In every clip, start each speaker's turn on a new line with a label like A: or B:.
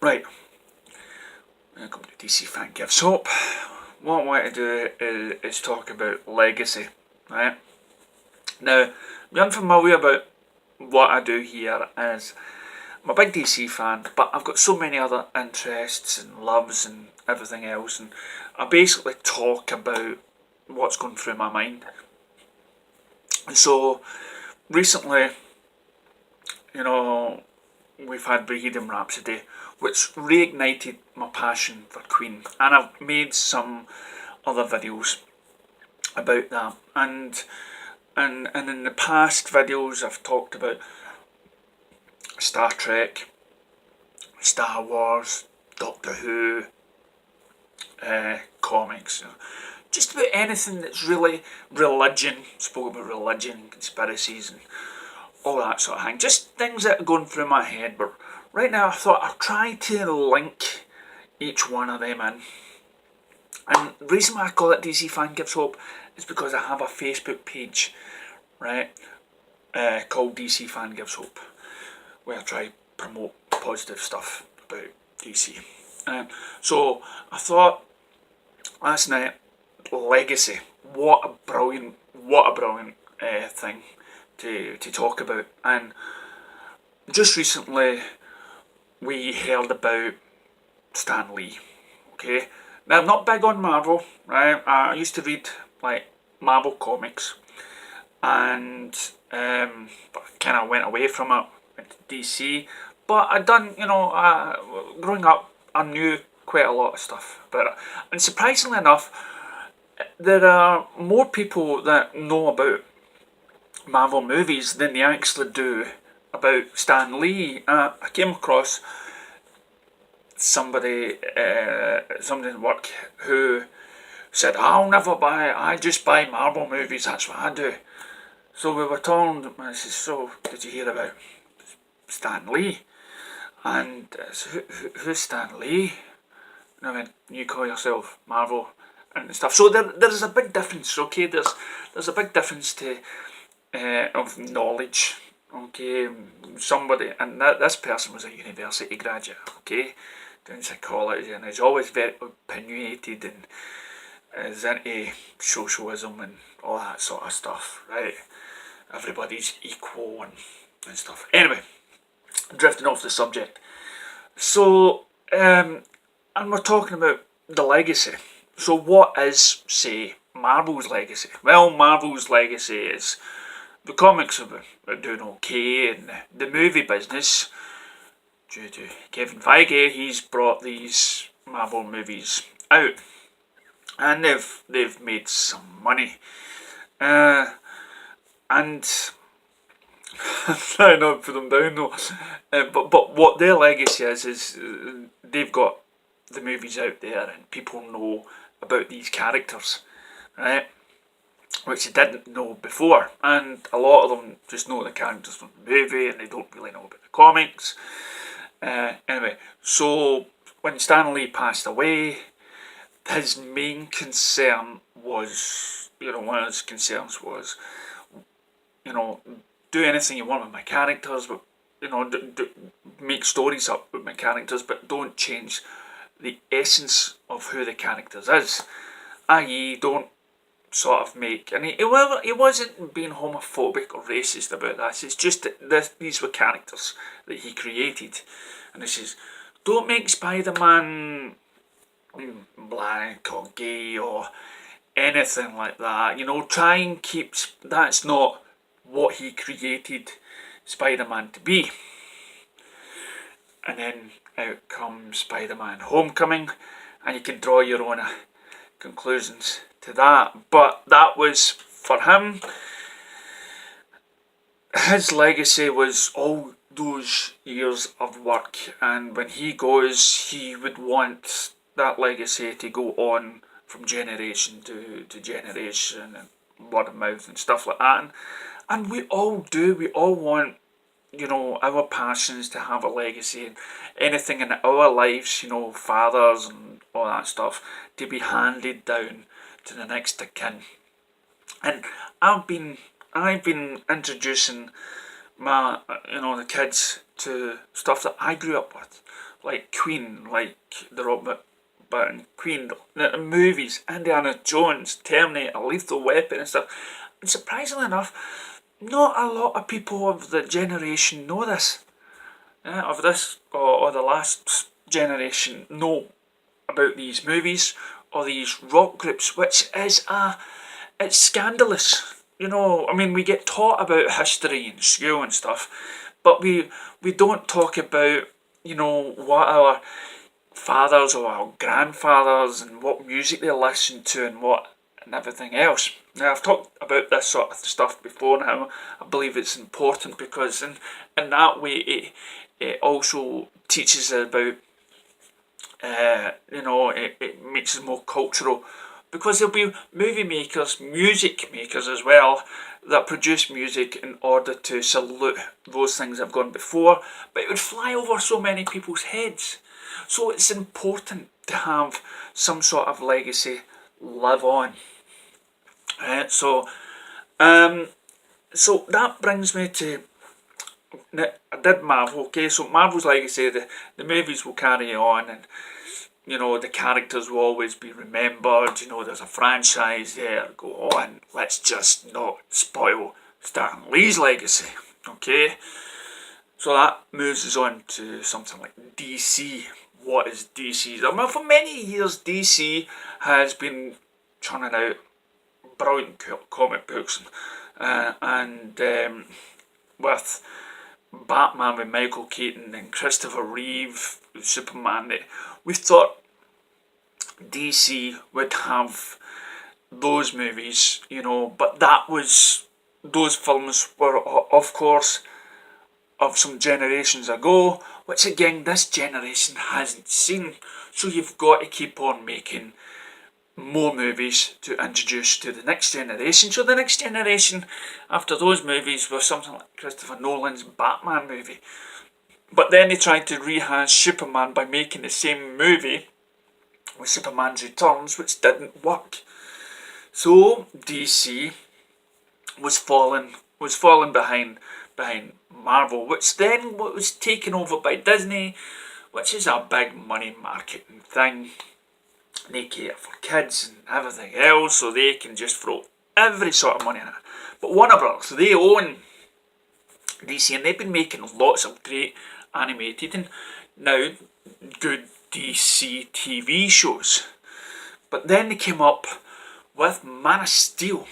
A: Right, welcome to DC Fan Gives Hope. What I want to do is talk about legacy, right? Now, if you're unfamiliar about what I do here is I'm a big DC fan, but I've got so many other interests and loves and everything else, and I basically talk about what's going through my mind. And so, recently, we've had Bohemian Rhapsody, which reignited my passion for Queen, and I've made some other videos about that. And in the past videos, I've talked about Star Trek, Star Wars, Doctor Who, comics, just about anything that's really religion. Spoke about religion and conspiracies and all that sort of thing. Just things that are going through my head. But right now, I thought I'd try to link each one of them in. And the reason why I call it DC Fan Gives Hope is because I have a Facebook page, right, called DC Fan Gives Hope, where I try to promote positive stuff about DC. So I thought last night, legacy. What a brilliant thing to talk about. And just recently, we heard about Stan Lee. Okay, now I'm not big on Marvel, right? I used to read like Marvel comics, and but kind of went away from it, went to DC. But I done, growing up, I knew quite a lot of stuff about it, and surprisingly enough, there are more people that know about Marvel movies than they actually do about Stan Lee. I came across somebody at work who said, "I'll never buy. I just buy Marvel movies. That's what I do." So we were talking. I said, "So did you hear about Stan Lee?" And who's Stan Lee? And I went, "You call yourself Marvel and stuff." So there's a big difference. Okay, there's a big difference to of knowledge. Okay, somebody, and this person was a university graduate. Okay, doing psychology, and is always very opinionated and is into socialism and all that sort of stuff, right? Everybody's equal and stuff. Anyway, drifting off the subject. So, and we're talking about the legacy. So what is, say, Marvel's legacy? Well, Marvel's legacy is the comics are doing okay, and the movie business, due to Kevin Feige, he's brought these Marvel movies out, and they've made some money. And I'm trying not to put them down though. But what their legacy is they've got the movies out there, and people know about these characters, right? Which they didn't know before, and a lot of them just know the characters from the movie, and they don't really know about the comics. Anyway, so when Stan Lee passed away, his main concern was, one of his concerns was, do anything you want with my characters, but, make stories up with my characters, but don't change the essence of who the characters is. I.e., don't sort of make, and he wasn't being homophobic or racist about this, it's just that these were characters that he created, and he says, don't make Spider-Man black or gay or anything like that, try and keep, that's not what he created Spider-Man to be. And then out comes Spider-Man Homecoming, and you can draw your own conclusions to that. But that was, for him, his legacy was all those years of work, and when he goes, he would want that legacy to go on from generation to generation, and word of mouth and stuff like that. And we all do, we all want, our passions to have a legacy, and anything in our lives, fathers and all that stuff, to be handed down to the next of kin. And I've been introducing the kids to stuff that I grew up with, like Queen, like the Robert Burton Queen, the movies, Indiana Jones, Terminator, Lethal Weapon and stuff. And surprisingly enough, not a lot of people of the generation know this. Of this, or the last generation know about these movies or these rock groups, which is it's scandalous. I mean, we get taught about history in school and stuff, but we don't talk about, what our fathers or our grandfathers and what music they listened to and everything else. Now, I've talked about this sort of stuff before now. I believe it's important because in that way it also teaches about, it makes us more cultural, because there'll be movie makers, music makers as well, that produce music in order to salute those things that have gone before, but it would fly over so many people's heads. So it's important to have some sort of legacy live on. So that brings me to, I did Marvel, okay, so Marvel's legacy, the movies will carry on, and the characters will always be remembered. There's a franchise there. Go on, let's just not spoil Stan Lee's legacy, okay? So that moves us on to something like DC. What is DC? Well, for many years, DC has been churning out brilliant comic books, and with Batman with Michael Keaton and Christopher Reeve with Superman, we thought DC would have those movies, but those films were, of course, of some generations ago, which again this generation hasn't seen. So you've got to keep on making more movies to introduce to the next generation. So the next generation after those movies was something like Christopher Nolan's Batman movie. But then they tried to rehash Superman by making the same movie with Superman's Returns, which didn't work. So DC was falling behind Marvel, which then was taken over by Disney, which is a big money marketing thing. They cater for kids and everything else, so they can just throw every sort of money in it. But Warner Brothers, they own DC, and they've been making lots of great animated and now good DC TV shows. But then they came up with Man of Steel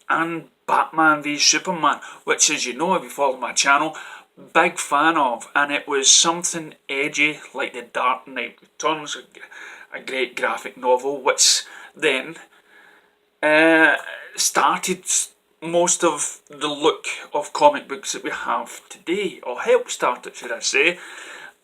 A: and Batman v Superman, which, as you know if you follow my channel, big fan of, and it was something edgy like The Dark Knight Returns, a great graphic novel, which then started most of the look of comic books that we have today, or helped start it, should I say,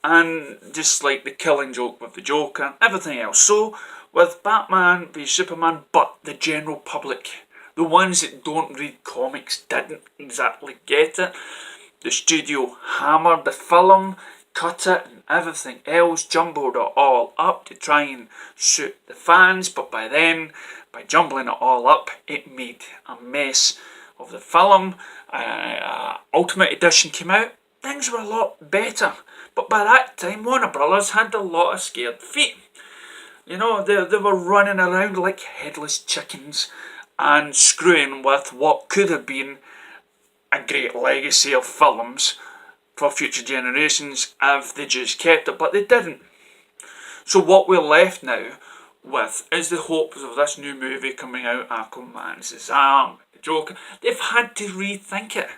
A: and just like the Killing Joke with the Joker and everything else. So with Batman v Superman, but the general public, the ones that don't read comics, didn't exactly get it. The studio hammered the film, cut it and everything else, jumbled it all up to try and suit the fans, but by then, by jumbling it all up, it made a mess of the film. Ultimate Edition came out, things were a lot better, but by that time Warner Brothers had a lot of scared feet. They were running around like headless chickens and screwing with what could have been a great legacy of films for future generations if they just kept it, but they didn't. So what we're left now with is the hopes of this new movie coming out, Aquaman, Shazam, the Joker. They've had to rethink it,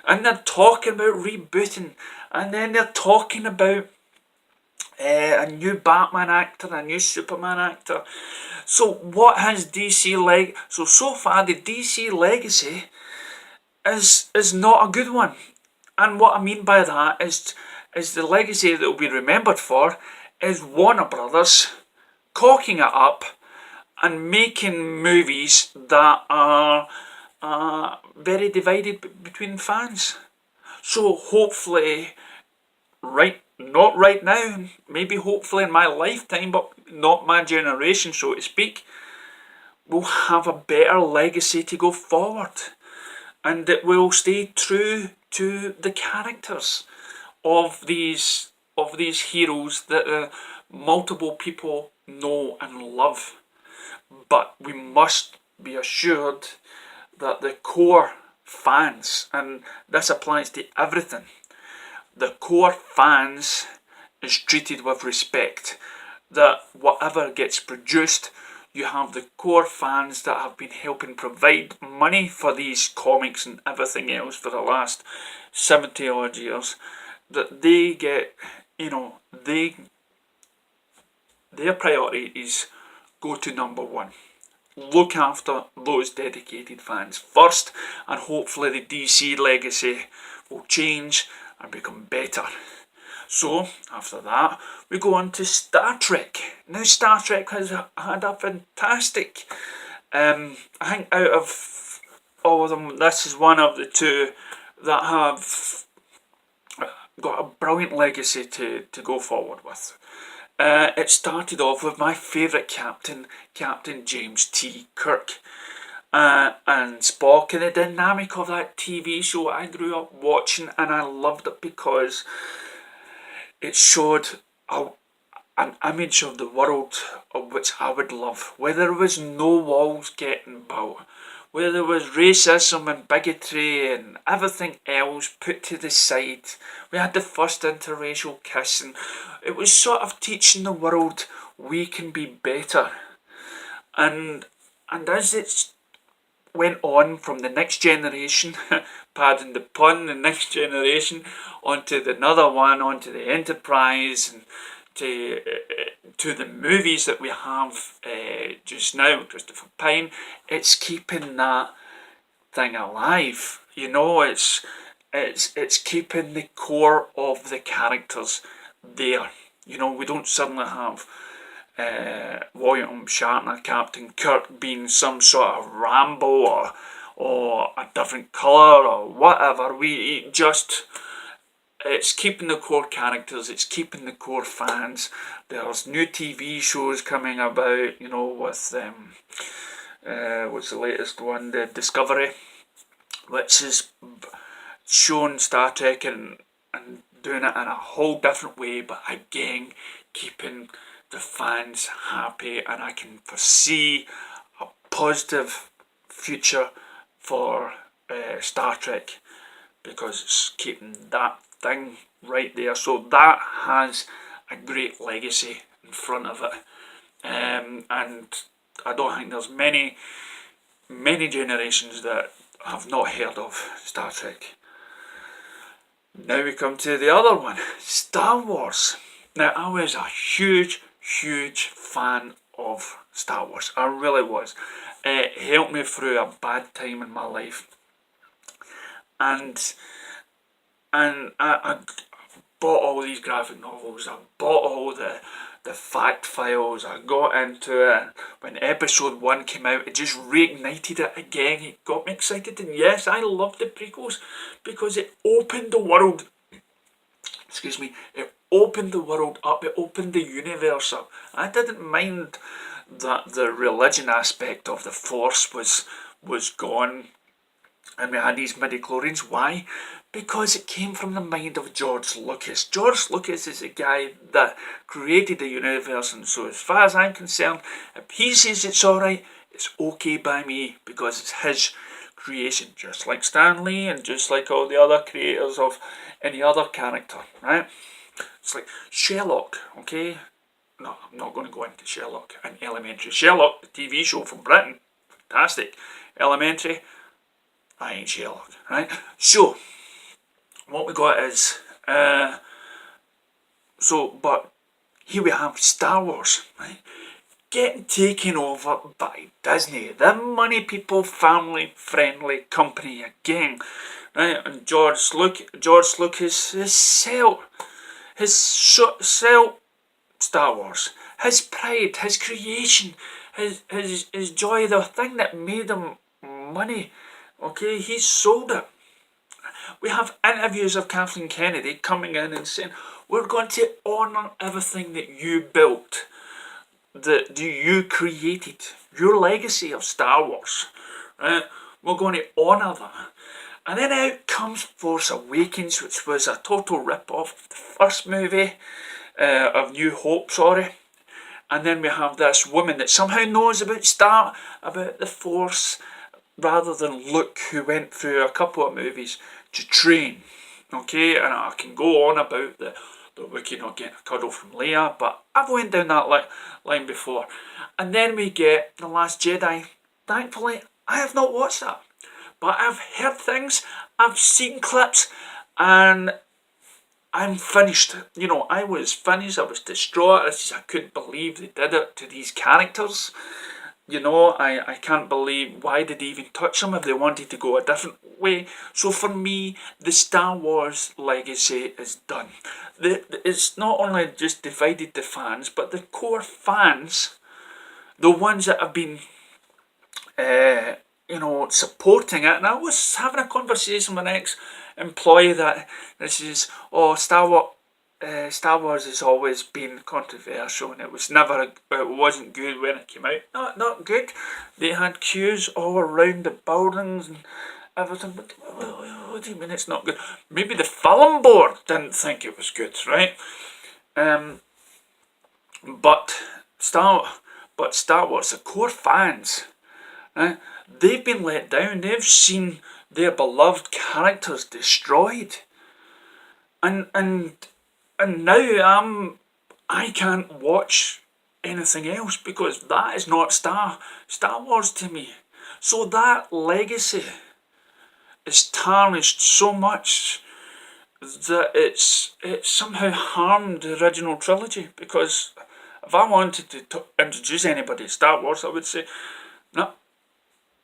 A: and they're talking about rebooting, and then they're talking about a new Batman actor, a new Superman actor. So what has DC so far the DC legacy is not a good one. And what I mean by that is the legacy that will be remembered for is Warner Brothers cocking it up and making movies that are very divided between fans. So hopefully, not right now, maybe hopefully in my lifetime, but not my generation, so to speak, we'll have a better legacy to go forward. And it will stay true to the characters of these heroes that multiple people know and love. But we must be assured that the core fans, and this applies to everything, the core fans is treated with respect. That whatever gets produced, you have the core fans that have been helping provide money for these comics and everything else for the last 70 odd years, that they get, their priority is go to number one. Look after those dedicated fans first, and hopefully the DC legacy will change and become better. So, after that, we go on to Star Trek. Now, Star Trek has had a fantastic, I think out of all of them, this is one of the two that have got a brilliant legacy to go forward with. It started off with my favourite captain, Captain James T. Kirk. And Spock, and the dynamic of that TV show I grew up watching, and I loved it because it showed an image of the world of which I would love, where there was no walls getting built, where there was racism and bigotry and everything else put to the side. We had the first interracial kiss, and it was sort of teaching the world we can be better. And as it went on from the Next Generation, pardon the pun, the Next Generation, onto another one, onto the Enterprise, and to the movies that we have just now, Christopher Pine, it's keeping that thing alive. It's keeping the core of the characters there. We don't suddenly have William Shatner, Captain Kirk, being some sort of Rambo or a different colour or whatever. It's keeping the core characters, it's keeping the core fans. There's new TV shows coming about, with what's the latest one, the Discovery, which is showing Star Trek and doing it in a whole different way, but again keeping the fans happy, and I can foresee a positive future for Star Trek because it's keeping that thing right there. So that has a great legacy in front of it, and I don't think there's many generations that have not heard of Star Trek. Now we come to the other one, Star Wars. Now, I was a huge fan of Star Wars. I really was. It helped me through a bad time in my life, and I bought all these graphic novels. I bought all the fact files. I got into it. When episode 1 came out, it just reignited it again. It got me excited, and yes, I loved the prequels because it opened the world. Excuse me. It opened the world up. It opened the universe up. I didn't mind that the religion aspect of the Force was gone, and we had these midi-chlorians. Why? Because it came from the mind of George Lucas. George Lucas is the guy that created the universe, and so as far as I'm concerned, if he says it's alright, it's okay by me, because it's his creation, just like Stan Lee and just like all the other creators of any other character, right? It's like Sherlock, okay? No, I'm not going to go into Sherlock and Elementary. Sherlock, the TV show from Britain, fantastic. Elementary, I ain't Sherlock, right? So, what we got is, but here we have Star Wars, right? Getting taken over by Disney, the money people, family friendly company again, right? And George Lucas has sell Star Wars, his pride, his creation, his joy, the thing that made him money. Okay, he sold it. We have interviews of Kathleen Kennedy coming in and saying, we're going to honour everything that you built, that you created, your legacy of Star Wars. Right? We're going to honour that. And then out comes Force Awakens, which was a total rip-off of the first movie, of New Hope, sorry. And then we have this woman that somehow knows about the Force, rather than Luke, who went through a couple of movies to train. Okay, and I can go on about the Wookiee not getting a cuddle from Leia, but I've went down that line before. And then we get The Last Jedi. Thankfully, I have not watched that, but I've heard things, I've seen clips, and I'm finished. You know, I was finished, I was distraught. I couldn't believe they did it to these characters. You know, I can't believe, why did they even touch them if they wanted to go a different way? So for me, the Star Wars legacy is done. It's not only just divided the fans, but the core fans, the ones that have been, you know, supporting it. And I was having a conversation with an ex-employee that this is, Star Wars has always been controversial, and it wasn't good when it came out. Not good. They had queues all around the buildings and everything. But what do you mean it's not good? Maybe the film board didn't think it was good, right? But Star Wars, the core fans, right? They've been let down. They've seen their beloved characters destroyed, and now I can't watch anything else because that is not Star Wars to me. So that legacy is tarnished so much that it's somehow harmed the original trilogy. Because if I wanted to introduce anybody to Star Wars, I would say, no,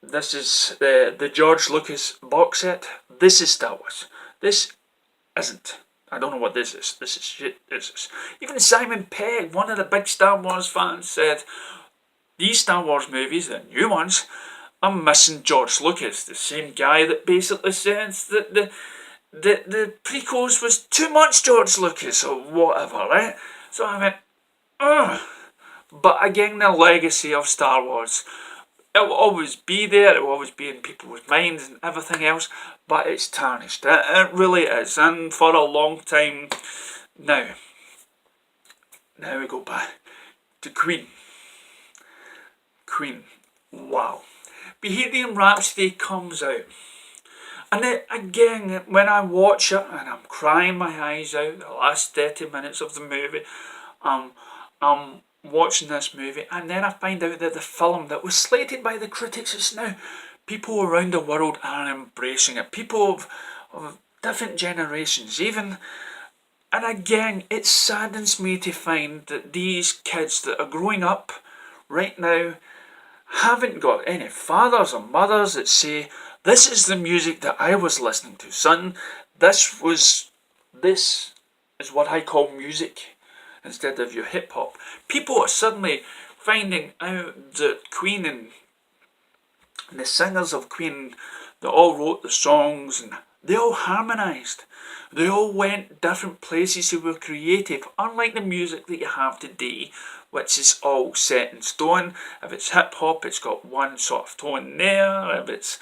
A: this is the George Lucas box set. This is Star Wars. This isn't. I don't know what this is. This is shit. This is. Even Simon Pegg, one of the big Star Wars fans, said these Star Wars movies, the new ones, are missing George Lucas, the same guy that basically says that the prequels was too much George Lucas or whatever, right? So I went, ugh. But again, the legacy of Star Wars, it will always be there, it will always be in people's minds and everything else, but it's tarnished. It really is. And for a long time now we go back to Queen. Wow. Bohemian Rhapsody comes out. And again, when I watch it and I'm crying my eyes out, the last 30 minutes of the movie, I'm watching this movie, and then I find out that the film that was slated by the critics is now, people around the world are embracing it. People of different generations, even. And again, it saddens me to find that these kids that are growing up right now haven't got any fathers or mothers that say, this is the music that I was listening to, son. This is what I call music, instead of your hip hop. People are suddenly finding out that Queen and the singers of Queen, they all wrote the songs and they all harmonised. They all went different places, they were creative, unlike the music that you have today, which is all set in stone. If it's hip hop, it's got one sort of tone there. If it's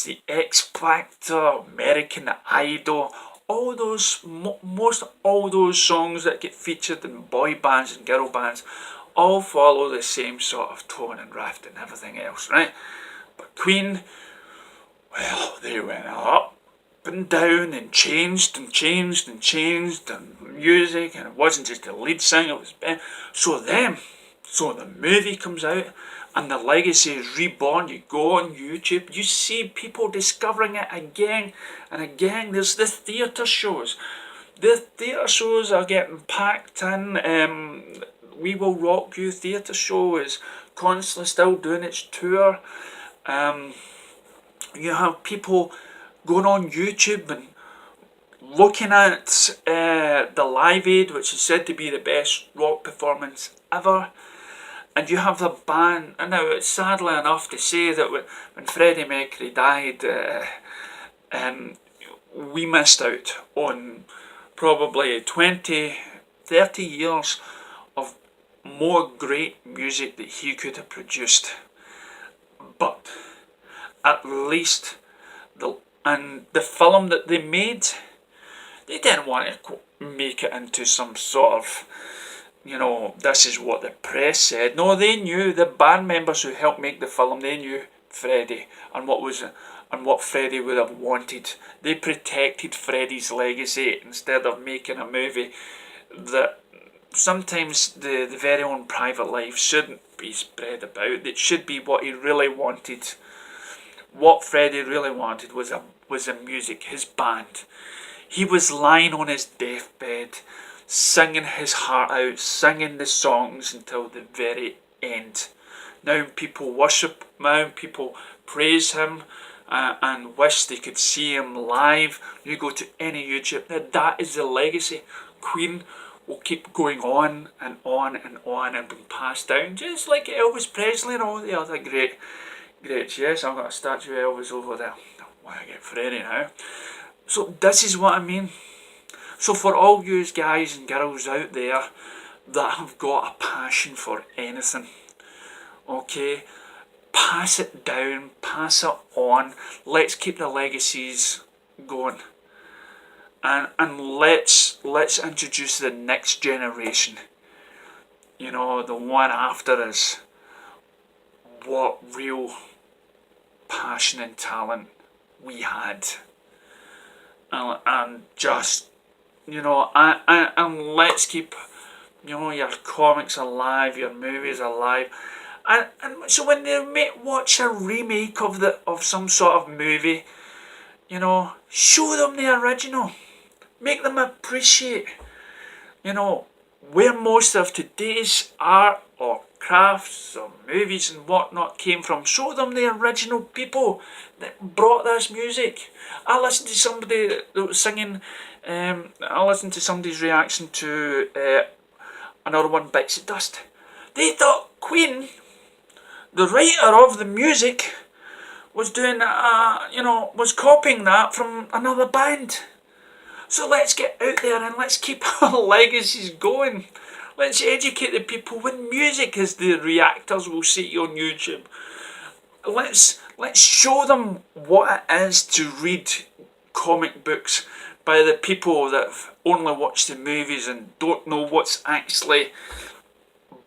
A: the X Factor, American Idol, all those, most all those songs that get featured in boy bands and girl bands all follow the same sort of tone and riff and everything else, right? But Queen, well, they went up and down and changed and changed and changed, and music, and it wasn't just the lead singer, it was Ben. So the movie comes out and the legacy is reborn. You go on YouTube, you see people discovering it again and again. There's the theatre shows. The theatre shows are getting packed in. We Will Rock You theatre show is constantly still doing its tour. You have people going on YouTube and looking at the Live Aid, which is said to be the best rock performance ever. And you have the band, and now it's sadly enough to say that when Freddie Mercury died, we missed out on probably 20, 30 years of more great music that he could have produced. But at least And the film that they made, they didn't want to make it into some sort of, this is what the press said. No, they knew, the band members who helped make the film, they knew Freddie and what Freddie would have wanted. They protected Freddie's legacy instead of making a movie that sometimes the very own private life shouldn't be spread about. It should be what he really wanted. What Freddie really wanted was a music, his band. He was lying on his deathbed, singing his heart out, singing the songs until the very end. Now people worship, now people praise him and wish they could see him live. You go to any YouTube, now that is the legacy. Queen will keep going on and on and on and being passed down, just like Elvis Presley and all the other greats. Yes, I've got a statue of Elvis over there. Why I get Freddie now? So this is what I mean. So for all you guys and girls out there that have got a passion for anything, okay, pass it down, pass it on. Let's keep the legacies going, and let's introduce the next generation. The one after us. What real passion and talent we had, and just and let's keep your comics alive, your movies alive, and so when they watch a remake of some sort of movie, show them the original, make them appreciate where most of today's art or crafts or movies and whatnot came from. Show them the original people that brought this music. I listened to somebody that was singing, I listened to somebody's reaction to another one, Bites of Dust. They thought Queen, the writer of the music, was doing, was copying that from another band. So let's get out there and let's keep our legacies going. Let's educate the people with music, as the reactors will see on YouTube. Let's show them what it is to read comic books by the people that have only watched the movies and don't know what's actually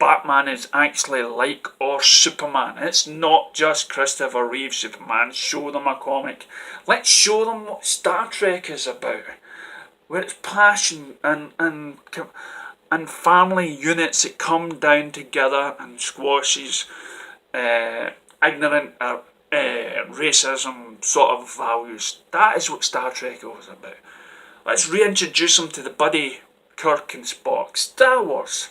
A: Batman is actually like, or Superman. It's not just Christopher Reeve Superman. Show them a comic. Let's show them what Star Trek is about, where it's passion and family units that come down together and squashes ignorant racism sort of values. That is what Star Trek was about. Let's reintroduce them to the Buddy, Kirk and Spock. Star Wars.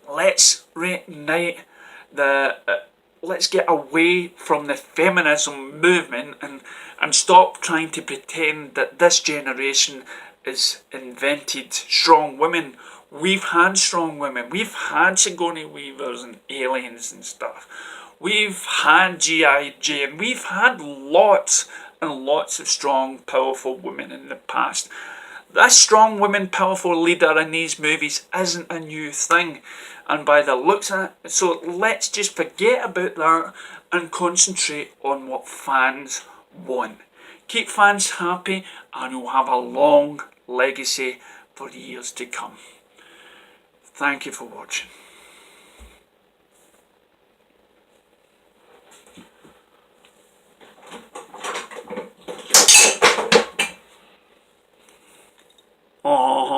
A: Let's reignite let's get away from the feminism movement and stop trying to pretend that this generation is invented strong women. We've had strong women. We've had Sigourney Weavers and aliens and stuff. We've had G.I. Jane. We've had lots and lots of strong, powerful women in the past. This strong woman, powerful leader in these movies isn't a new thing. And by the looks of it, so let's just forget about that and concentrate on what fans want. Keep fans happy and you'll have a long legacy for years to come. Thank you for watching. Oh.